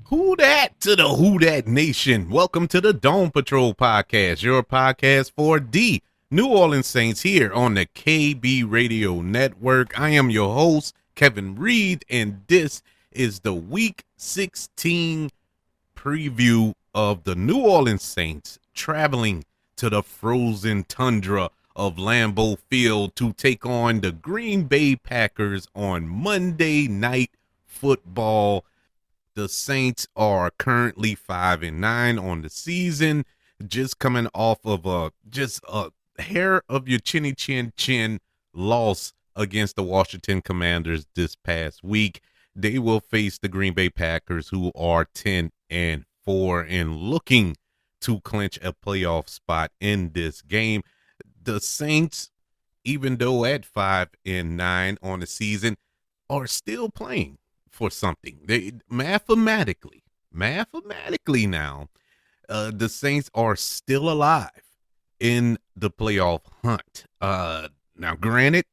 Who dat to the Who Dat Nation? Welcome to the Dome Patrol podcast, your podcast for the New Orleans Saints here on the KB Radio Network. I am your host, Kevin Reed, and this is the Week 16 preview of the New Orleans Saints traveling to the frozen tundra of Lambeau Field to take on the Green Bay Packers on Monday Night Football. The Saints are currently 5-9 on the season, just coming off of a hair of your chinny chin loss against the Washington Commanders this past week. They will face the Green Bay Packers, who are 10-4 and looking to clinch a playoff spot in this game. The Saints, even though at 5-9 on the season, are still playing for something. They mathematically now, the Saints are still alive in the playoff hunt. Now, granted,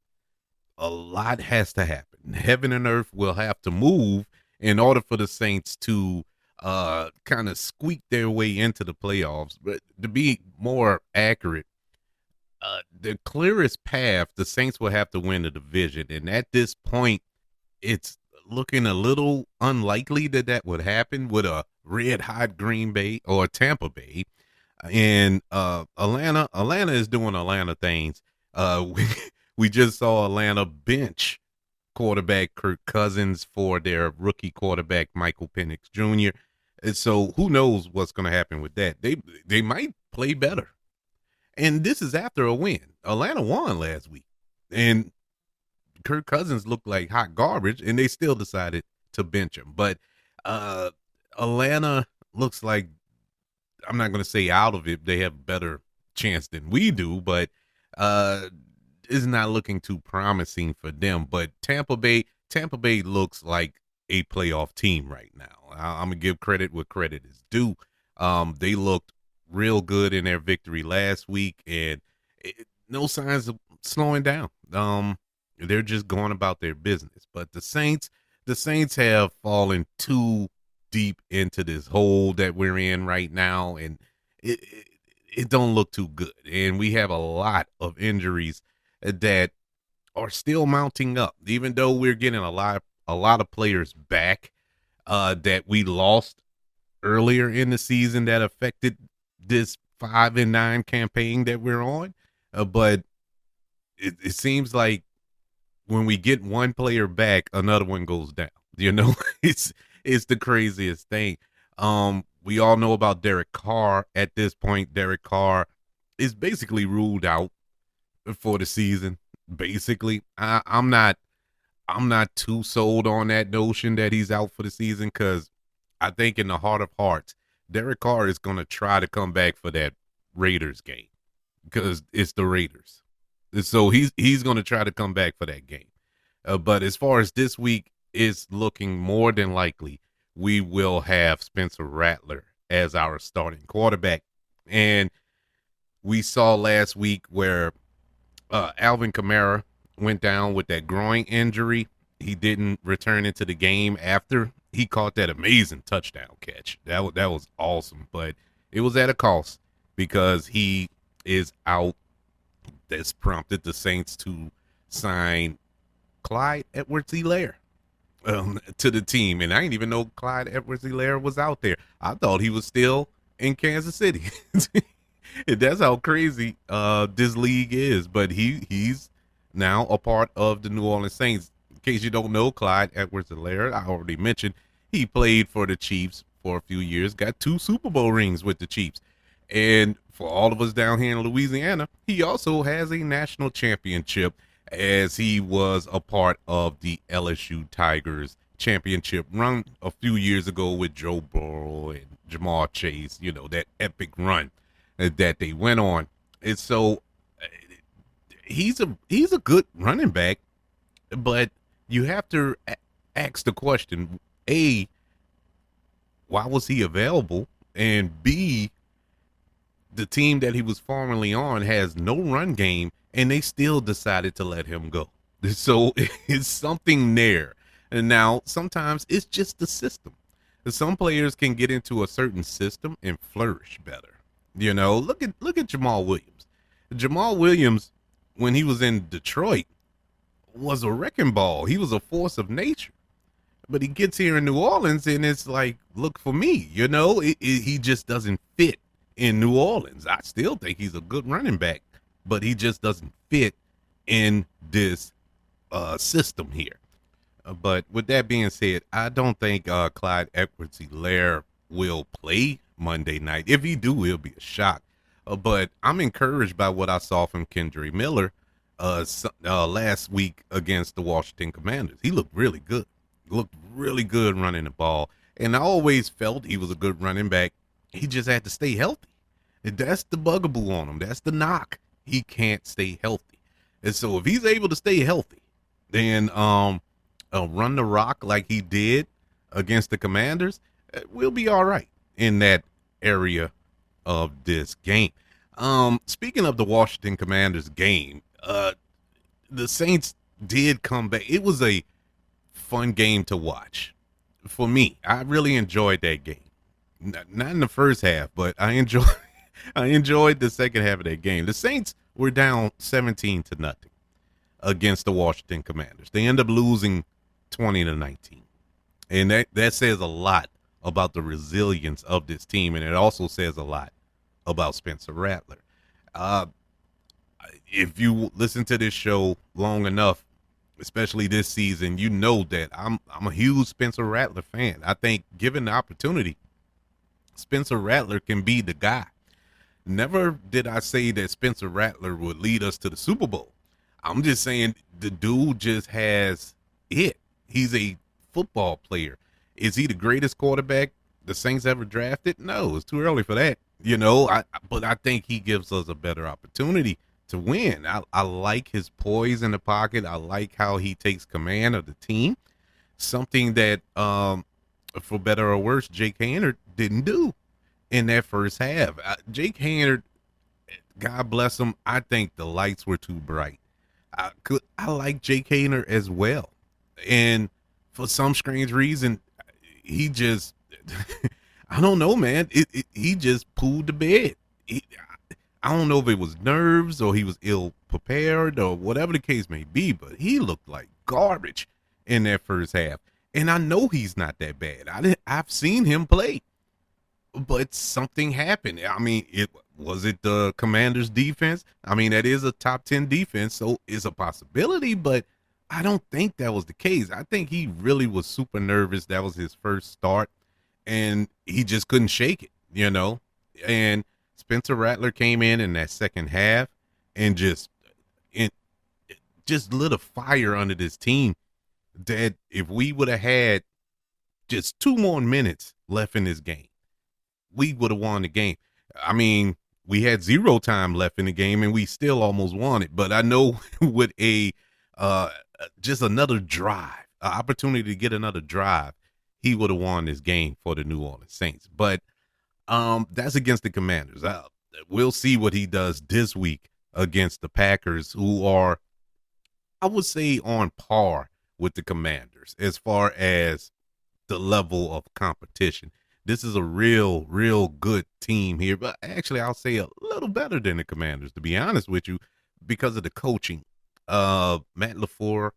a lot has to happen. Heaven and earth will have to move in order for the Saints to kind of squeak their way into the playoffs. But to be more accurate, the clearest path, the Saints will have to win the division. And at this point, it's looking a little unlikely that would happen with a red hot Green Bay or Tampa Bay. And Atlanta is doing Atlanta things. We just saw Atlanta bench quarterback Kirk Cousins for their rookie quarterback Michael Penix Jr. And so who knows what's going to happen with that? They might play better. And this is after a win. Atlanta won last week. And Kirk Cousins looked like hot garbage, and they still decided to bench him. But Atlanta looks like, I'm not going to say out of it, they have a better chance than we do, but it's not looking too promising for them. But Tampa Bay looks like a playoff team right now. I'm going to give credit where credit is due. They looked real good in their victory last week, and no signs of slowing down. They're just going about their business. But the Saints have fallen too deep into this hole that we're in right now, and it don't look too good. And we have a lot of injuries that are still mounting up, even though we're getting a lot of players back that we lost earlier in the season that affected this 5-9 campaign that we're on. But it seems like when we get one player back, another one goes down. You know, it's the craziest thing. We all know about Derek Carr at this point. Derek Carr is basically ruled out for the season. Basically, I'm not too sold on that notion that he's out for the season, because I think in the heart of hearts, Derek Carr is going to try to come back for that Raiders game, because it's the Raiders. So he's going to try to come back for that game. But as far as this week, it's looking more than likely we will have Spencer Rattler as our starting quarterback. And we saw last week where Alvin Kamara went down with that groin injury. He didn't return into the game after he caught that amazing touchdown catch. That was awesome, but it was at a cost because he is out. That's prompted the Saints to sign Clyde Edwards-Helaire to the team. And I didn't even know Clyde Edwards-Helaire was out there. I thought he was still in Kansas City. That's how crazy this league is. But he's now a part of the New Orleans Saints. In case you don't know, Clyde Edwards-Helaire, I already mentioned, he played for the Chiefs for a few years, got 2 Super Bowl rings with the Chiefs. And for all of us down here in Louisiana, he also has a national championship, as he was a part of the LSU Tigers championship run a few years ago with Joe Burrow and Jamar Chase, you know, that epic run that they went on. And so he's a good running back, but you have to ask the question, A, why was he available? And B, the team that he was formerly on has no run game, and they still decided to let him go. So it's something there. And now sometimes it's just the system. Some players can get into a certain system and flourish better. Look at Jamal Williams. Jamal Williams, when he was in Detroit, was a wrecking ball. He was a force of nature. But he gets here in New Orleans and it's like, look for me. He just doesn't fit in New Orleans. I still think he's a good running back, but he just doesn't fit in this system here. But with that being said, I don't think Clyde Edwards-Helaire will play Monday night. If he do, it'll be a shock. But I'm encouraged by what I saw from Kendre Miller last week against the Washington Commanders. He looked really good. Looked really good running the ball. And I always felt he was a good running back. He just had to stay healthy. And that's the bugaboo on him. That's the knock. He can't stay healthy. And so if he's able to stay healthy, then run the rock like he did against the Commanders, we'll be all right in that area of this game. Speaking of the Washington Commanders game, the Saints did come back. It was a fun game to watch for me. I really enjoyed that game. Not in the first half, but I enjoyed the second half of that game. The Saints were down 17-0 against the Washington Commanders. They end up losing 20-19. And that says a lot about the resilience of this team, and it also says a lot about Spencer Rattler. If you listen to this show long enough, especially this season, you know that I'm a huge Spencer Rattler fan. I think given the opportunity, Spencer Rattler can be the guy. Never did I say that Spencer Rattler would lead us to the Super Bowl. I'm just saying the dude just has it. He's a football player. Is he the greatest quarterback the Saints ever drafted? No, it's too early for that. But I think he gives us a better opportunity to win. I like his poise in the pocket. I like how he takes command of the team. Something that, for better or worse, Jake Haener didn't do in that first half. Jake Haener, God bless him, I think the lights were too bright. I like Jake Haener as well. And for some strange reason, he just, I don't know, man. He just pulled the bed. I don't know if it was nerves or he was ill prepared or whatever the case may be, but he looked like garbage in that first half. And I know he's not that bad. I've seen him play, but something happened. I mean, was it the Commanders' defense? I mean, that is a top 10 defense, so it's a possibility, but I don't think that was the case. I think he really was super nervous. That was his first start, and he just couldn't shake it, And Spencer Rattler came in that second half and just lit a fire under this team that if we would have had just 2 more minutes left in this game, we would have won the game. I mean, we had 0 time left in the game and we still almost won it. But I know with just another drive, an opportunity to get another drive, he would have won this game for the New Orleans Saints. But that's against the Commanders. We'll see what he does this week against the Packers, who are, I would say, on par with the Commanders as far as the level of competition. This is a real good team here, but actually I'll say a little better than the Commanders, to be honest with you, because of the coaching. Matt LaFleur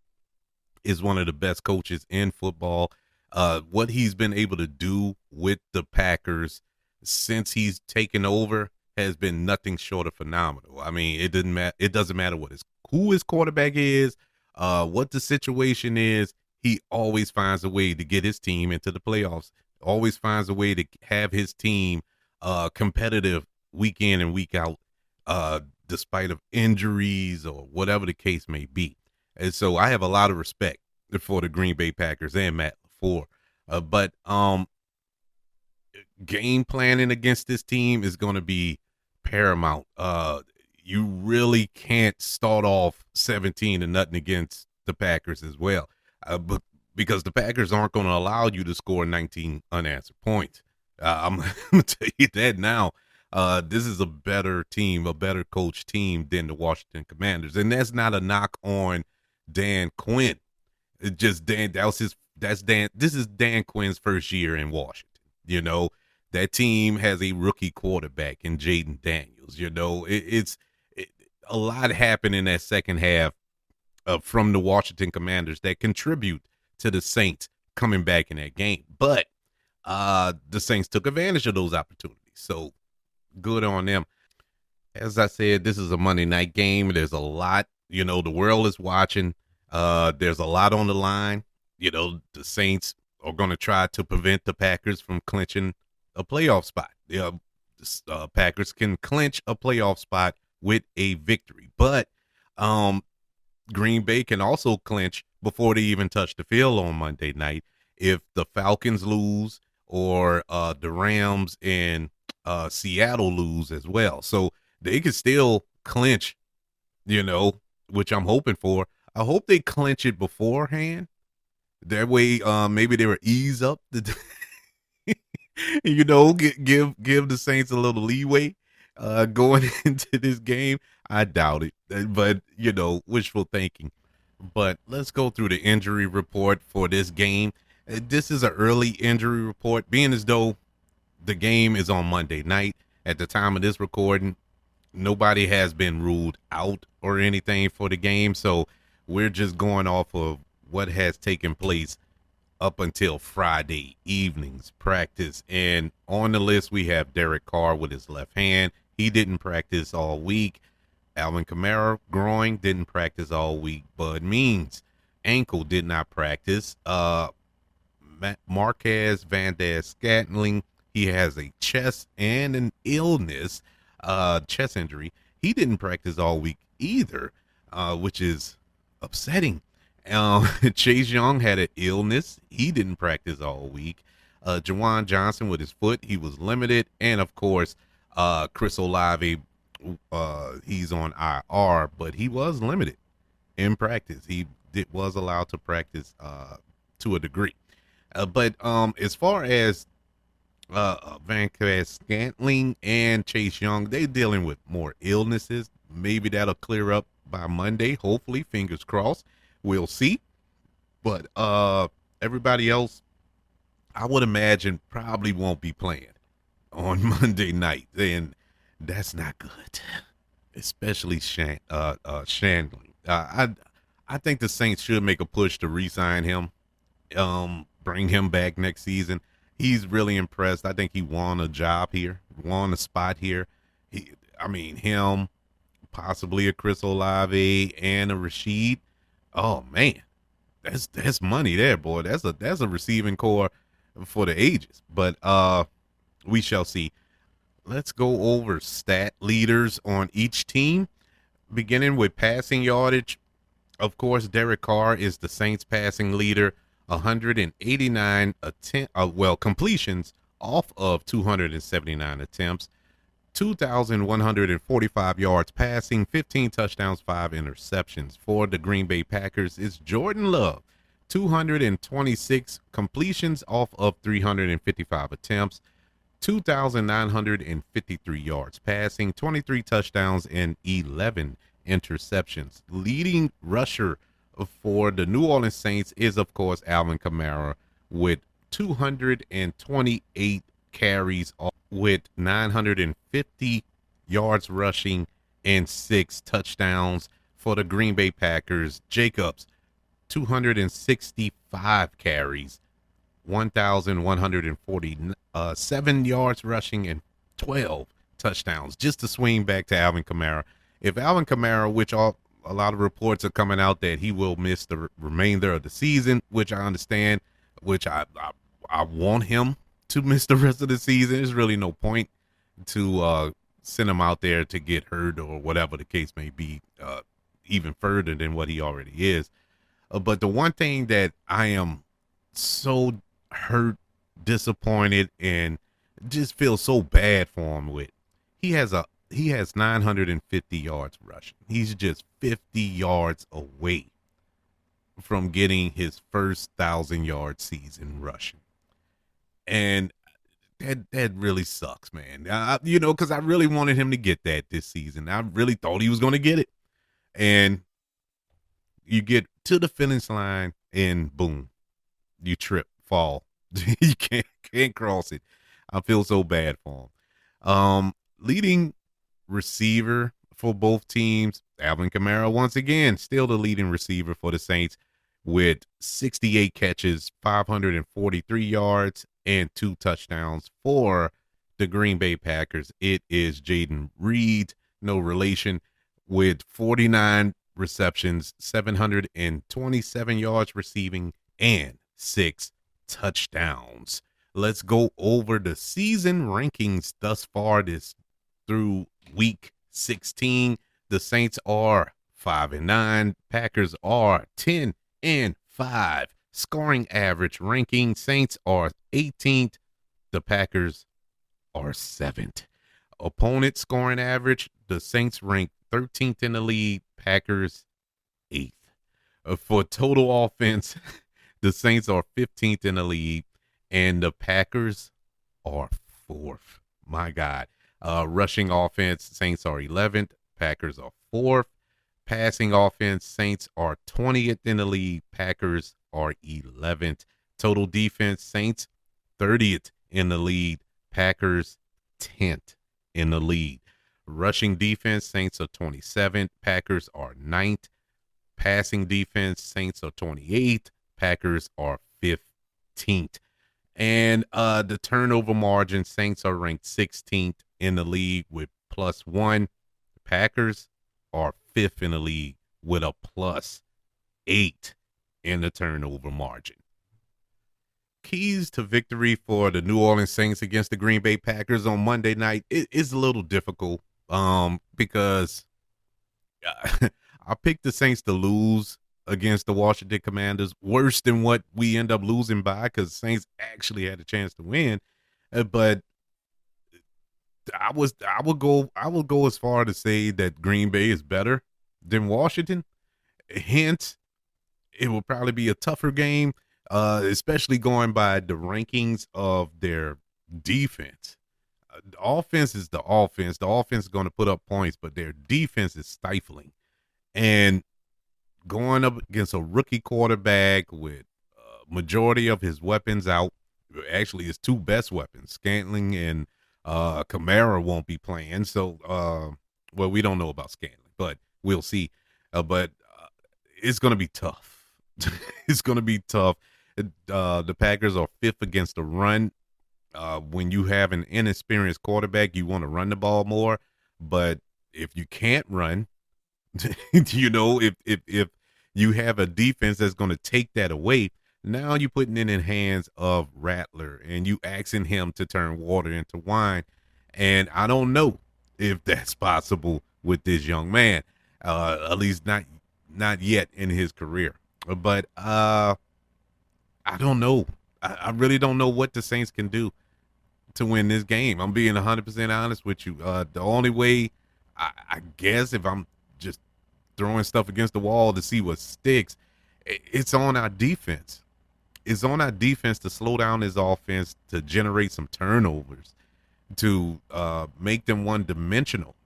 is one of the best coaches in football. What he's been able to do with the Packers since he's taken over has been nothing short of phenomenal. I mean, it doesn't matter who his quarterback is, what the situation is. He always finds a way to get his team into the playoffs. Always finds a way to have his team competitive week in and week out, despite of injuries or whatever the case may be. And so I have a lot of respect for the Green Bay Packers and Matt LaFleur. But game planning against this team is going to be paramount. You really can't start off 17-0 against the Packers as well, but because the Packers aren't going to allow you to score 19 unanswered points. I'm going to tell you that now. This is a better team, a better coach team than the Washington Commanders, and that's not a knock on Dan Quinn. It just that was That's Dan. This is Dan Quinn's first year in Washington. You know, that team has a rookie quarterback in Jaden Daniels. You know, it, a lot happened in that second half from the Washington Commanders that contribute to the Saints coming back in that game. But the Saints took advantage of those opportunities. So good on them. As I said, this is a Monday night game. There's a lot, the world is watching. There's a lot on the line. The Saints are going to try to prevent the Packers from clinching a playoff spot. The Packers can clinch a playoff spot with a victory, but Green Bay can also clinch before they even touch the field on Monday night if the Falcons lose or the Rams and Seattle lose as well. So they can still clinch, which I'm hoping for. I hope they clinch it beforehand. That way, maybe they will ease up the, give the Saints a little leeway going into this game. I doubt it, but wishful thinking. But let's go through the injury report for this game. This is an early injury report, being as though the game is on Monday night. At the time of this recording, nobody has been ruled out or anything for the game, so we're just going off of what has taken place up until Friday evening's practice. And on the list, we have Derek Carr with his left hand. He didn't practice all week. Alvin Kamara, groin, didn't practice all week. Bud Means, ankle, did not practice. Marquez Van-Der-Scantling, he has a chest and an illness, chest injury. He didn't practice all week either, which is upsetting. Chase Young had an illness. He didn't practice all week. Jawan Johnson with his foot, he was limited. And, of course, Chris Olave, he's on IR, but he was limited in practice. He was allowed to practice to a degree. But as far as Van Scantling and Chase Young, they're dealing with more illnesses. Maybe that'll clear up by Monday. Hopefully, fingers crossed. We'll see. But everybody else, I would imagine, probably won't be playing on Monday night. And that's not good, especially Shandling. I think the Saints should make a push to re-sign him, bring him back next season. He's really impressed. I think he won a job here, won a spot here. Him, possibly a Chris Olave and a Rashid. Oh man, that's money there, boy. That's a receiving core for the ages. But we shall see. Let's go over stat leaders on each team, beginning with passing yardage. Of course, Derek Carr is the Saints passing leader, 189 completions off of 279 attempts, 2,145 yards passing, 15 touchdowns, 5 interceptions. For the Green Bay Packers, it's Jordan Love, 226 completions off of 355 attempts, 2,953 yards passing, 23 touchdowns, and 11 interceptions. Leading rusher for the New Orleans Saints is, of course, Alvin Kamara with 228 carries with 950 yards rushing and 6 touchdowns. For the Green Bay Packers, Jacobs, 265 carries, 1,147 yards rushing and 12 touchdowns. Just to swing back to Alvin Kamara. If Alvin Kamara, which a lot of reports are coming out that he will miss the remainder of the season, which I understand, which I want him to miss the rest of the season. There's really no point to send him out there to get hurt or whatever the case may be, even further than what he already is. But the one thing that I am so hurt, disappointed, and just feel so bad for him with, he has 950 yards rushing. He's just 50 yards away from getting his first 1,000-yard season rushing. And that really sucks, man. Because I really wanted him to get that this season. I really thought he was going to get it. And you get to the finish line and boom, you trip, fall. You can't cross it. I feel so bad for him. Leading receiver for both teams, Alvin Kamara once again still the leading receiver for the Saints with 68 catches, 543 yards, and 2 touchdowns. For the Green Bay Packers, it is Jaden Reed, no relation, with 49 receptions, 727 yards receiving, and 6 touchdowns. Let's go over the season rankings thus far this through week 16. The Saints are 5-9. Packers are 10-5. Scoring average ranking, Saints are 18th. The Packers are 7th. Opponent scoring average, the Saints rank 13th in the league, Packers 8th. For total offense, the Saints are 15th in the league, and the Packers are 4th. My God. Rushing offense, Saints are 11th. Packers are 4th. Passing offense, Saints are 20th in the league. Packers are 11th. Total defense, Saints 30th in the lead. Packers 10th in the lead. Rushing defense, Saints are 27th. Packers are 9th. Passing defense, Saints are 28th. Packers are 15th. And the turnover margin, Saints are ranked 16th in the league with +1. Packers are 5th in the league with a +8 in the turnover margin. Keys to victory for the New Orleans Saints against the Green Bay Packers on Monday night is a little difficult because I picked the Saints to lose against the Washington Commanders, worse than what we end up losing by, because Saints actually had a chance to win. But I will go as far to say that Green Bay is better than Washington. Hence, it will probably be a tougher game, especially going by the rankings of their defense. The offense is the offense. The offense is going to put up points, but their defense is stifling. And going up against a rookie quarterback with majority of his weapons out, actually his 2 best weapons, Scantling and Kamara won't be playing. So, well, we don't know about Scantling, but we'll see. But it's going to be tough. It's going to be tough. The Packers are 5th against the run. When you have an inexperienced quarterback, you want to run the ball more. But if you can't run, if you have a defense that's going to take that away, now you're putting it in hands of Rattler and you asking him to turn water into wine. And I don't know if that's possible with this young man, at least not yet in his career. But I don't know. I really don't know what the Saints can do to win this game. I'm being 100% honest with you. The only way, I guess, if I'm just throwing stuff against the wall to see what sticks, it's on our defense. It's on our defense to slow down his offense, to generate some turnovers, to make them one-dimensional.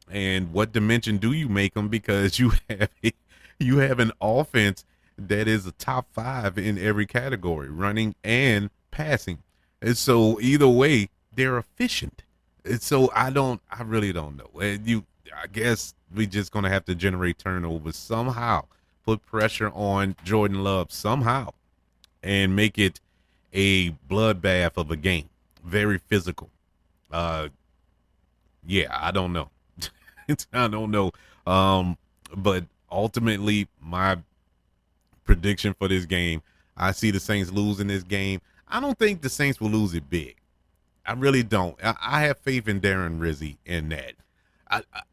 And what dimension do you make them? Because you have an offense that is a top 5 in every category, running and passing. And so either way, they're efficient. And so I really don't know. And I guess we just gonna have to generate turnovers somehow, put pressure on Jordan Love somehow, and make it a bloodbath of a game. Very physical. Yeah, I don't know. I don't know. But ultimately, my prediction for this game, I see the Saints losing this game. I don't think the Saints will lose it big. I really don't. I have faith in Darren Rizzi in that.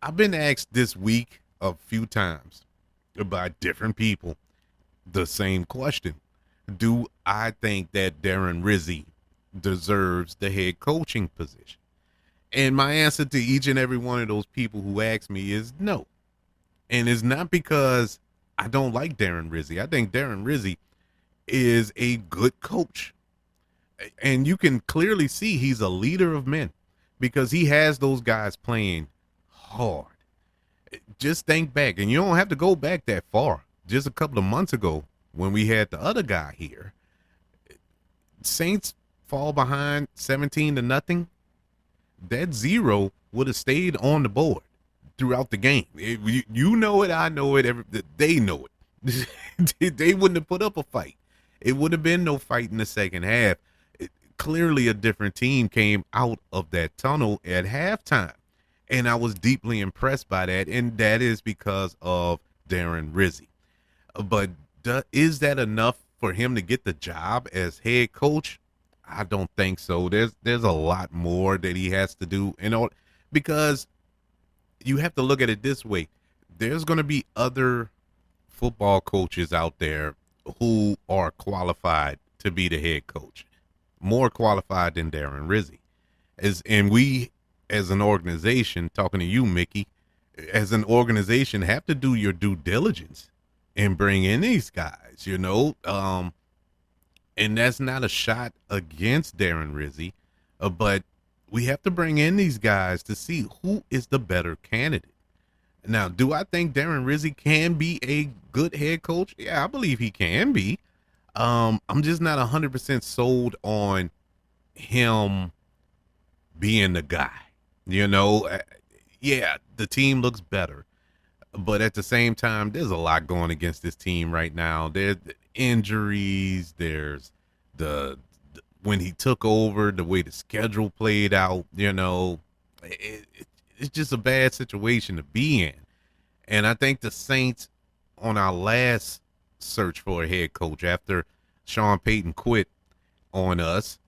I've been asked this week a few times by different people the same question. Do I think that Darren Rizzi deserves the head coaching position? And my answer to each and every one of those people who ask me is no. And it's not because I don't like Darren Rizzi. I think Darren Rizzi is a good coach. And you can clearly see he's a leader of men because he has those guys playing hard. Just think back, and you don't have to go back that far. Just a couple of months ago when we had the other guy here, Saints fall behind 17-0, that zero would have stayed on the board throughout the game. You know it, I know it, they know it. They wouldn't have put up a fight. It would have been no fight in the second half. Clearly, a different team came out of that tunnel at halftime. And I was deeply impressed by that. And that is because of Darren Rizzi. But is that enough for him to get the job as head coach? I don't think so. There's a lot more that he has to do because you have to look at it this way. There's going to be other football coaches out there who are qualified to be the head coach, more qualified than Darren Rizzi. And we, as an organization, talking to you, Mickey, as an organization, have to do your due diligence and bring in these guys, and that's not a shot against Darren Rizzi, but we have to bring in these guys to see who is the better candidate. Now, do I think Darren Rizzi can be a good head coach? Yeah, I believe he can be. I'm just not 100% sold on him being the guy. Yeah, the team looks better, but at the same time, there's a lot going against this team right now. There's injuries. There's the when he took over, the way the schedule played out. It's just a bad situation to be in. And I think the Saints, on our last search for a head coach after Sean Payton quit on us,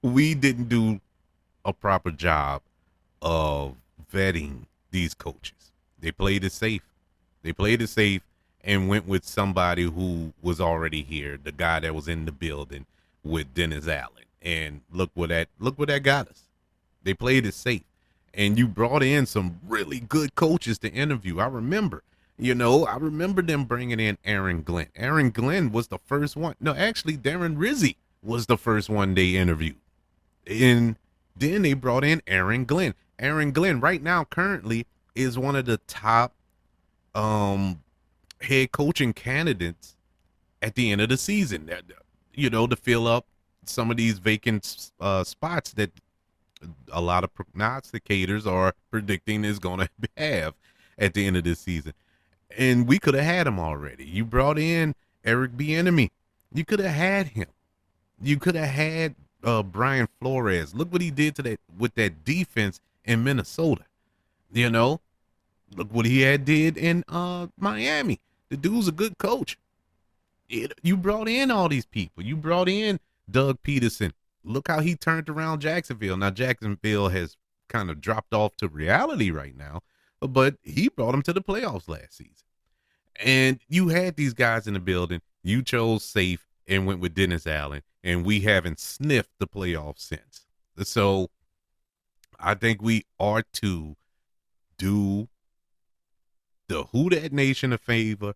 we didn't do a proper job of vetting these coaches. They played it safe. And went with somebody who was already here, the guy that was in the building with Dennis Allen. And look what that got us. They played it safe. And you brought in some really good coaches to interview. I remember them bringing in Aaron Glenn. Aaron Glenn was the first one. No, actually, Darren Rizzi was the first one they interviewed. And then they brought in Aaron Glenn. Aaron Glenn right now currently is one of the top head coaching candidates at the end of the season, to fill up some of these vacant spots that a lot of prognosticators are predicting is going to have at the end of this season. And we could have had him already. You brought in Eric Bieniemy. You could have had him. You could have had Brian Flores. Look what he did with that defense in Minnesota. Look what he did in Miami. The dude's a good coach. You brought in all these people. You brought in Doug Peterson. Look how he turned around Jacksonville. Now, Jacksonville has kind of dropped off to reality right now, but he brought them to the playoffs last season. And you had these guys in the building. You chose safe and went with Dennis Allen, and we haven't sniffed the playoffs since. So I think we are to do the Who Dat Nation a favor,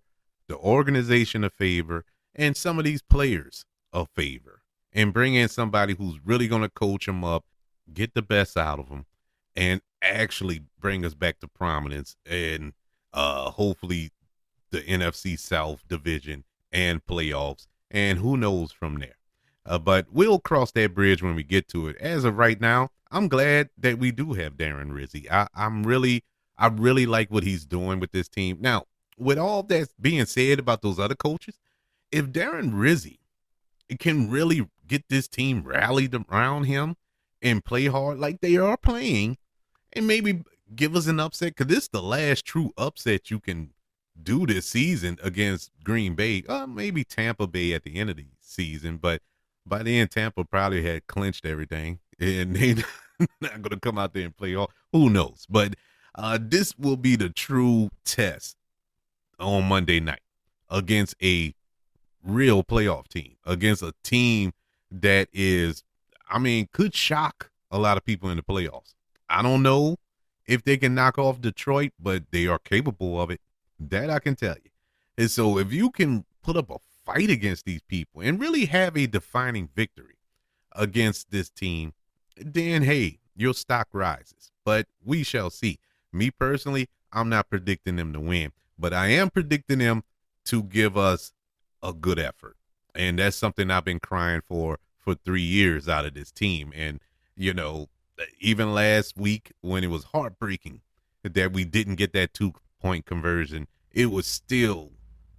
the organization a favor, and some of these players a favor, and bring in somebody who's really going to coach them up, get the best out of them, and actually bring us back to prominence, and hopefully the NFC South division and playoffs, and who knows from there. But we'll cross that bridge when we get to it. As of right now, I'm glad that we do have Darren Rizzi. I really like what he's doing with this team. Now, with all that being said about those other coaches, if Darren Rizzi can really get this team rallied around him and play hard like they are playing, and maybe give us an upset, because this is the last true upset you can do this season against Green Bay. Maybe Tampa Bay at the end of the season, but by then Tampa probably had clinched everything, and they're not going to come out there and play all. Who knows? But this will be the true test on Monday night against a real playoff team, against a team that could shock a lot of people in the playoffs. I don't know if they can knock off Detroit, but they are capable of it. That I can tell you. And so if you can put up a fight against these people and really have a defining victory against this team, then, hey, your stock rises. But we shall see. Me personally, I'm not predicting them to win, but I am predicting them to give us a good effort. And that's something I've been crying for 3 years out of this team. And, you know, even last week when it was heartbreaking that we didn't get that 2 point conversion, it was still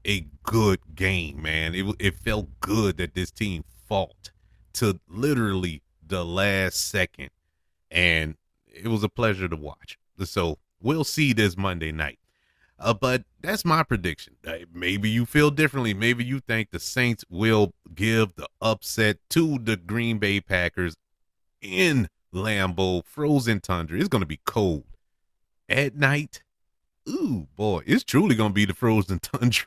a good game, man. It felt good that this team fought to literally the last second, and it was a pleasure to watch. So we'll see this Monday night. But that's my prediction. Maybe you feel differently. Maybe you think the Saints will give the upset to the Green Bay Packers in Lambeau, frozen tundra. It's going to be cold at night. Ooh, boy, it's truly going to be the frozen tundra.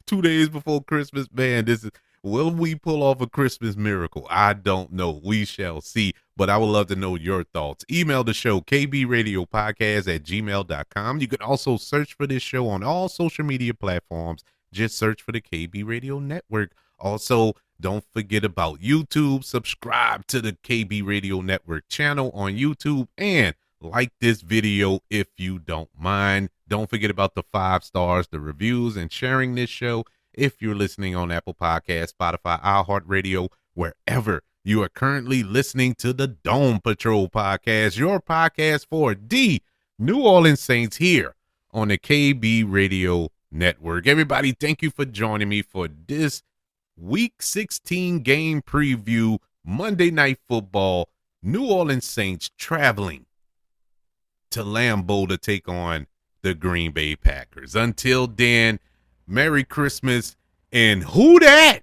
2 days before Christmas, man. This is, will we pull off a Christmas miracle? I don't know. We shall see. But I would love to know your thoughts. Email the show, kbradiopodcast@gmail.com. You can also search for this show on all social media platforms. Just search for the KB Radio Network. Also, don't forget about YouTube. Subscribe to the KB Radio Network channel on YouTube and like this video if you don't mind. Don't forget about the 5 stars, the reviews, and sharing this show if you're listening on Apple Podcasts, Spotify, iHeartRadio, wherever you are currently listening to the Dome Patrol podcast, your podcast for the New Orleans Saints here on the KB Radio Network. Everybody, thank you for joining me for this Week 16 game preview, Monday Night Football, New Orleans Saints traveling to Lambeau to take on the Green Bay Packers. Until then, Merry Christmas and who dat?